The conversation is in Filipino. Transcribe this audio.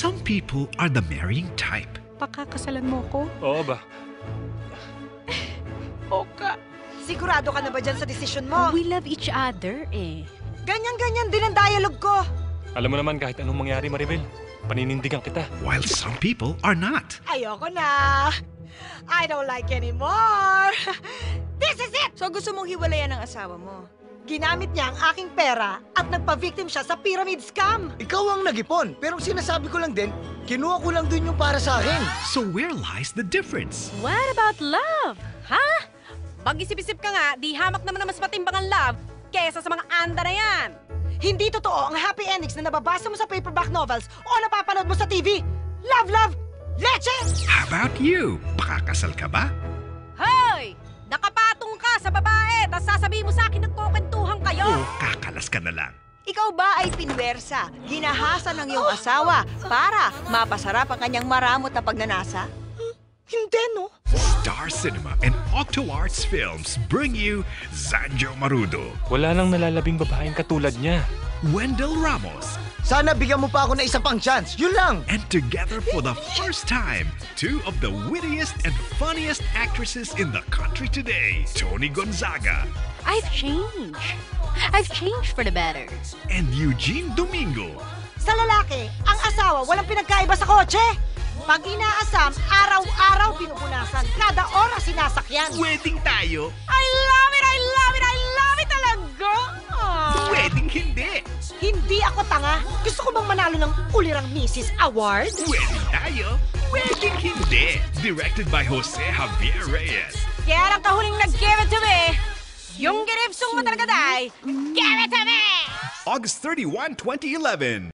Some people are the marrying type. Pakakasalan mo ko? Oo ba? Oka. Sigurado ka na ba dyan sa desisyon mo? We love each other eh. Ganyan-ganyan din ang dialogue ko. Alam mo naman kahit anong mangyari, Maribel, paninindigan kita. While some people are not. Ayoko na. I don't like anymore. This is it! So gusto mong hiwalayan ng asawa mo? Ginamit niya ang aking pera at nagpa-victim siya sa pyramid scam. Ikaw ang nag-ipon, pero sinasabi ko lang din, kinuha ko lang din yung para sa akin. So where lies the difference? What about love? Ha? Mag-isip-isip ka nga, di hamak naman na mas matimbang ang love kesa sa mga anda na yan. Hindi totoo ang happy endings na nababasa mo sa paperback novels o napapanood mo sa TV. Love, love, leche! How about you? Pakakasal ka ba? Hoy! Nakapatong ka sa babae, tapos sasabihin mo sa akin nagkukwentuhan kayo. O kakalas ka na lang? Ikaw ba ay pinwersa, ginahasa ng iyong asawa para mapasarap ang kanyang maramot na pagnanasa? Hindi, no? Star Cinema and Octo Arts Films bring you Zanjo Marudo, Wala nang nalalabing babaeng katulad niya. Wendell Ramos, Sana bigyan mo pa ako na isa pang chance, yun lang. and together for the first time, two of the wittiest and funniest actresses in the country today, Tony Gonzaga I've changed. I've changed for the better. and Eugene Domingo. Sa lalaki, ang asawa walang pinagkaiba sa kotse. Pag inaasam, araw-araw pinupunasan. Kada oras sinasakyan. Wedding tayo, I love it! I love it! I love it talaga! wedding hindi. Hindi ako tanga. Gusto ko bang manalo ng Ulirang Mrs. Award? Wedding tayo, wedding hindi. Directed by Jose Javier Reyes. Kaya lang kahuling nag-give it to me. Yung giripsong matargaday, give it to me! August 31, 2011.